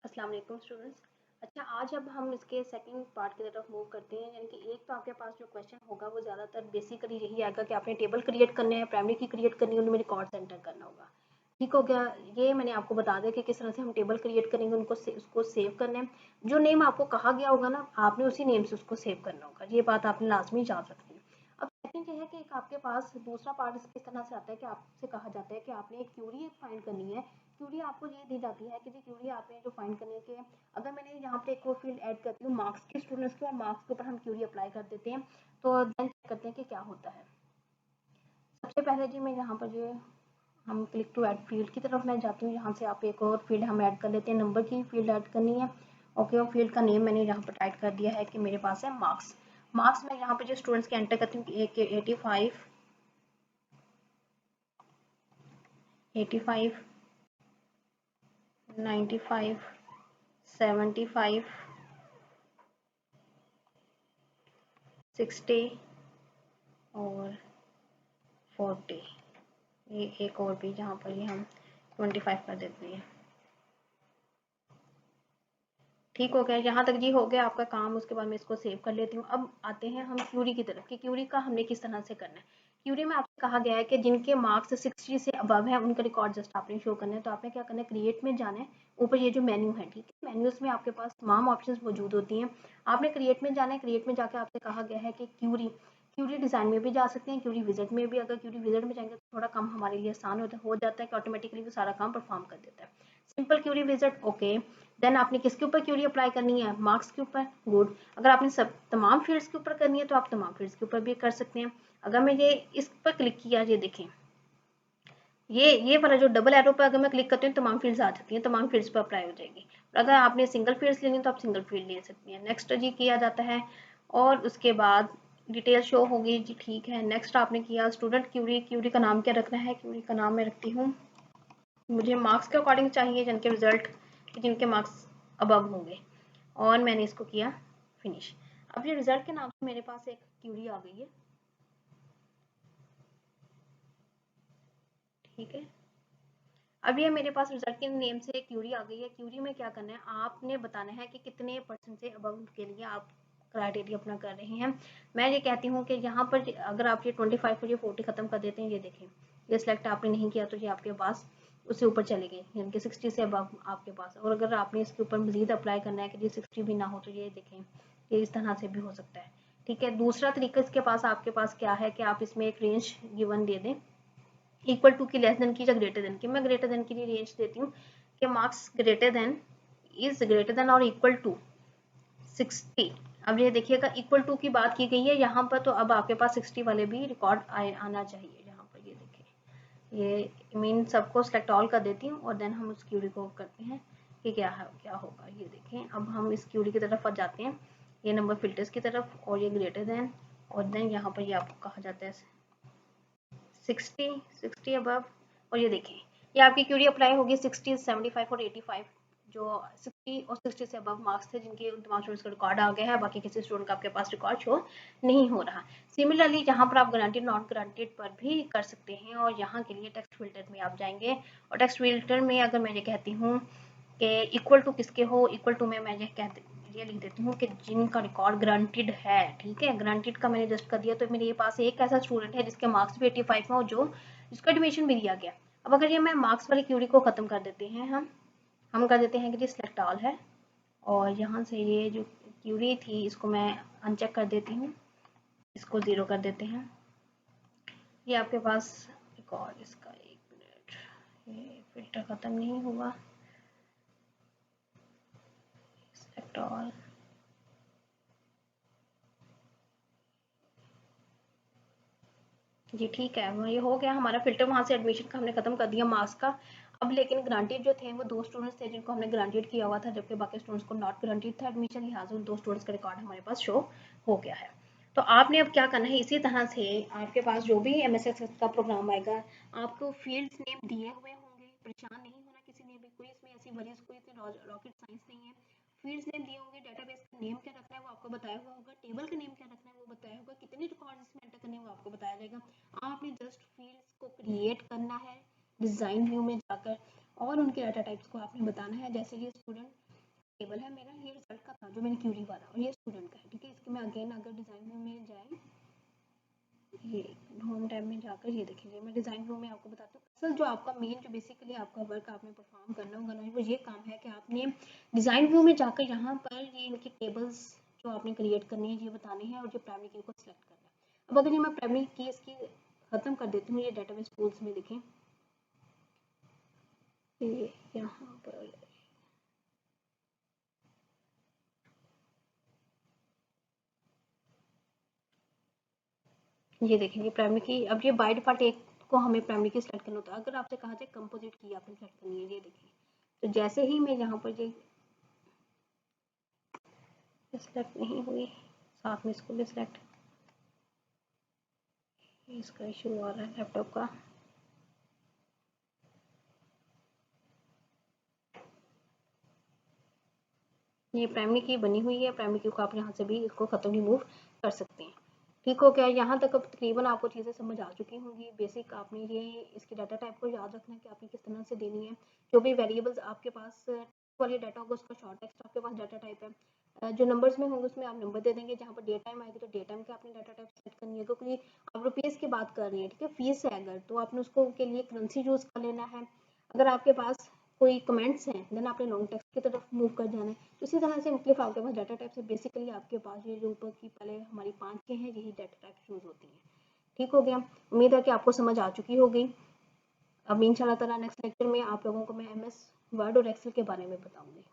अस्सलाम वालेकुम स्टूडेंट्स। अच्छा, आज अब हम इसके सेकंड पार्ट की तरफ मूव करते हैं। यानी कि एक तो आपके पास जो क्वेश्चन होगा वो ज़्यादातर बेसिकली यही आएगा कि आपने टेबल क्रिएट करने हैं, प्राइमरी की क्रिएट करनी है, उनमें रिकॉर्ड एंटर करना होगा। ठीक हो गया। ये मैंने आपको बता दिया कि किस तरह से हम टेबल क्रिएट करेंगे, उसको सेव करना है। जो नेम आपको कहा गया होगा ना, आपने उसी नेम से उसको सेव करना होगा। ये बात आपने लाजमी जान रखनी है। अब सेकंड ये है कि एक आपके पास दूसरा पार्ट इस तरह से आता है कि आपसे कहा जाता है कि आपने एक क्यूरी फाइंड करनी है। क्यूरी आपको ये दी जाती है कि जी क्यूरी आपने जो फाइंड करने के, अगर मैंने यहाँ पे एक और फील्ड ऐड करती हूँ मार्क्स के स्टूडेंट्स के, और मार्क्स के ऊपर हम क्यूरी अप्लाई कर देते हैं, तो देन चेक करते हैं कि क्या होता है। सबसे पहले जी मैं यहाँ पर जो हम क्लिक टू ऐड फील्ड की तरफ मैं जाती हूँ। यहाँ से आप एक और फील्ड हम ऐड कर लेते हैं, नंबर की फील्ड ऐड करनी है। ओके, और फील्ड का नेम मैंने यहाँ पर टाइप कर दिया है कि मेरे पास है मार्क्स। मार्क्स में यहाँ पे जो स्टूडेंट्स के एंटर करती हूँ 85, 85, 95, 75, 60 और 40। ये एक और भी जहाँ पर ये हम 25 कर देते हैं। ठीक हो गया, यहाँ तक जी हो गया आपका काम। उसके बाद मैं इसको सेव कर लेती हूँ। अब आते हैं हम क्यूरी की तरफ कि क्यूरी का हमने किस तरह से करना है। क्यूरी में आपसे कहा गया है कि जिनके मार्क्स 60 से अबव है उनका रिकॉर्ड जस्ट आपने शो करना है। तो आपने क्या करना है, क्रिएट में जाना है। ऊपर ये जो मेन्यू है, ठीक है, मेन्यूज में आपके पास तमाम ऑप्शंस मौजूद होती हैं। आपने क्रिएट में जाना है। क्रिएट में जाकर आपसे कहा गया है कि क्यूरी क्यूरी डिज़ाइन में भी जा सकते हैं, क्यूरी विजिट में भी। अगर क्यूरी विजिट में जाएंगे तो थोड़ा काम हमारे लिए आसान हो जाता है कि ऑटोमेटिकली वो सारा काम परफॉर्म कर देता है। Simple query visit, okay. Then आपने किसके ऊपर क्यूरी अप्लाई करनी है, मार्क्स के ऊपर, गुड। अगर आपने सब तमाम फील्ड्स के ऊपर करनी है तो आप तमाम फील्ड्स के ऊपर भी कर सकते हैं। अगर मैं ये इस पर क्लिक किया, ये देखें, ये वाला जो डबल एरो पर अगर मैं क्लिक करती हूँ तमाम फील्ड्स आ जाती हैं, तमाम फील्ड्स पर अप्लाई हो जाएगी। और अगर आपने सिंगल फील्ड्स लेनी है तो आप सिंगल फील्ड ले सकती हैं। नेक्स्ट जी किया जाता है और उसके बाद डिटेल शो होगी जी, ठीक है। नेक्स्ट आपने किया स्टूडेंट क्यूरी। क्यूरी का नाम क्या रखना है, क्यूरी का नाम मैं रखती हूँ, मुझे मार्क्स के अकॉर्डिंग चाहिए जिनके रिजल्ट, जिनके मार्क्स अबव होंगे, और मैंने इसको किया फिनिश। अब ये रिजल्ट के नाम से मेरे पास एक क्यूरी आ गई है, ठीक है। अब ये मेरे पास रिजल्ट के नेम से एक क्यूरी आ गई है। क्यूरी में क्या करना है, आपने बताना है कि कितने परसेंट से अबव के लिए आप क्राइटेरिया अपना कर रहे हैं। मैं ये कहती हूँ कि यहाँ पर अगर आप ये 25 और ये 40 खत्म कर देते हैं, ये देखें, ये सिलेक्ट आपने नहीं किया तो ये आपके पास उससे ऊपर चले गए, यानी कि 60 से अबव आपके पास। और अगर आपने इसके ऊपर मजीद अप्लाई करना है कि ये 60 भी ना हो तो ये देखें, ये इस तरह से भी हो सकता है, ठीक है। दूसरा तरीका इसके पास आपके पास क्या है कि आप इसमें एक रेंज गिवन दे दें, इक्वल टू की, लेस देन की या ग्रेटर देन की। मैं ग्रेटर देन के लिए रेंज देती हूँ कि marks greater than is greater than और इक्वल टू 60। अब ये देखिएगा इक्वल टू की बात की गई है यहाँ पर, तो अब आपके पास 60 वाले भी रिकॉर्ड आना चाहिए यहाँ पर। ये देखिए, ये मीन सबको सेलेक्ट ऑल कर देती हूँ और देन हम उस क्यूरी को करते हैं कि क्या है, क्या होगा। ये देखें, अब हम इस क्यूरी की तरफ जाते हैं, ये नंबर फिल्टर्स की तरफ, और ये ग्रेटर देन, और देन यहाँ पर ये आपको कहा जाता है 60 अबव। और ये देखिए, ये आपकी क्यूरी अप्लाई होगी 60, 75 और 85। जो 60 और 60 से अबव मार्क्स थे जिनके तमाम स्टूडेंट्स का रिकॉर्ड आ गया है, बाकी किसी स्टूडेंट का आपके पास रिकॉर्ड शो नहीं हो रहा। सिमिलरली यहाँ पर आप ग्रांटेड नॉट ग्रांटेड पर भी कर सकते हैं, और यहाँ के लिए टेक्स्ट फिल्टर में आप जाएंगे, और टेक्स्ट फिल्टर में अगर मैं ये कहती हूँ कि इक्वल टू किसके हो, इक्वल टू में मैं ये लिख देती हूँ कि जिनका रिकॉर्ड ग्रांटेड है, ठीक है। ग्रांटेड का मैंने जस्ट कर दिया, तो मेरे पास एक ऐसा स्टूडेंट है जिसके मार्क्स भी 85 में, जो जिसको एडमिशन भी दिया गया। अब अगर ये मैं मार्क्स वाली क्यूरी को ख़त्म कर देते हैं, हम कर देते हैं कि जी सिलेक्ट ऑल है, और यहाँ से ये जो क्यूरी थी इसको मैं अनचेक कर देती हूँ, इसको 0 कर देते हैं। ये आपके पास रिकॉर्ड, इसका 1 मिनट, ये फिल्टर ख़त्म नहीं हुआ, सिलेक्ट ऑल, जी ठीक है। ये हो गया हमारा फिल्टर, वहाँ से एडमिशन का हमने खत्म कर दिया मार्क्स का। अब लेकिन ग्रांटेड जो थे वो 2 स्टूडेंट्स थे जिनको हमने ग्रांटेड किया हुआ था, जबकि बाकी स्टूडेंट्स को नॉट ग्रांटेड था एडमिशन, लिहाजा उन 2 स्टूडेंट्स का रिकॉर्ड हमारे पास शो हो गया है। तो आपने अब क्या करना है, इसी तरह से आपके पास जो भी एमएसएस का प्रोग्राम आएगा, आपको फील्ड्स नेम दिए हुए होंगे, परेशान नहीं होना किसी ने भी, कोई इसमें ऐसी वरीज, कोई इतनी रॉकेट साइंस नहीं है। फील्ड्स नेम दिए होंगे, डेटाबेस का नेम क्या रखना है वो आपको बताया हुआ होगा, टेबल का नेम क्या रखना है वो बताया होगा, कितने रिकॉर्ड इसमें एंटर करने हैं वो आपको बताया जाएगा। आपने जस्ट फील्ड्स को क्रिएट करना है डिज़ाइन व्यू में जाकर, और उनके डाटा टाइप्स को आपने बताना है। जैसे ये स्टूडेंट टेबल है मेरा, ये रिजल्ट का था जो मैंने क्यूरी वाला, और ये स्टूडेंट का है, ठीक है। इसके मैं अगेन अगर डिज़ाइन व्यू में जाए, ये होम टैब में जाकर ये देखेंगे, मैं डिज़ाइन व्यू में आपको बताती हूँ। असल जो आपका मेन जो बेसिकली आपका वर्क आपने परफॉर्म करना होगा ना, वो ये काम है कि आपने डिज़ाइन व्यू में जाकर यहाँ पर ये इनकी टेबल्स जो आपने क्रिएट करनी है ये बतानी है, और जो प्राइमरी की को सिलेक्ट करना है। अब अगर ये मैं प्राइमरी की इसकी ख़त्म कर देती हूँ, ये डेटाबेस टूल्स में देखें, ये यहाँ पर ये देखें, ये प्राइमरी की, अब ये बाय डिफॉल्ट एक को हमें प्राइमरी की सेलेक्ट करना होता है। अगर आपसे कहा जाए कंपोजिट की आपने सेलेक्ट करनी है, ये देखिए, तो जैसे ही मैं यहाँ पर ये सेलेक्ट नहीं हुई, साथ में इसको भी सिलेक्ट, इसका इशू आ रहा है लैपटॉप का, ये प्राइमरी की बनी हुई है, प्राइमरी की को आप यहाँ से भी इसको ख़त्म रिमूव कर सकते हैं। ठीक हो गया, यहाँ तक अब तकरीबन आपको चीज़ें समझ आ चुकी होंगी। बेसिक आपने ये इसकी डाटा टाइप को याद रखना है कि आपने किस तरह से देनी है। जो भी वेरिएबल्स आपके पास वाली डाटा होगा उसका शॉर्ट टेक्स्ट आपके पास डाटा टाइप है। जो नंबर्स में होंगे उसमें आप नंबर दे देंगे, जहाँ पर डे टाइम आएगी तो डे टाइम का आपने डाटा टाइप सेट करनी है, क्योंकि आप रुपीज़ की बात कर रही हैं, ठीक है। फीस है अगर, तो आपने उसको के लिए करेंसी यूज़ कर लेना है। अगर आपके पास कोई कमेंट्स हैं देन आपने लॉन्ग टेक्स्ट की तरफ मूव कर जाना है। तो इसी तरह से मुख्तलिफ आपके पास डाटा टाइप से बेसिकली आपके पास ये जो ऊपर की पहले हमारी 5 के हैं, यही डाटा टाइप यूज़ होती हैं। ठीक हो गया, उम्मीद है कि आपको समझ आ चुकी होगी। अब इंशाल्लाह ताला नेक्स्ट लेक्चर में आप लोगों को मैं MS वर्ड और एक्सेल के बारे में बताऊंगी।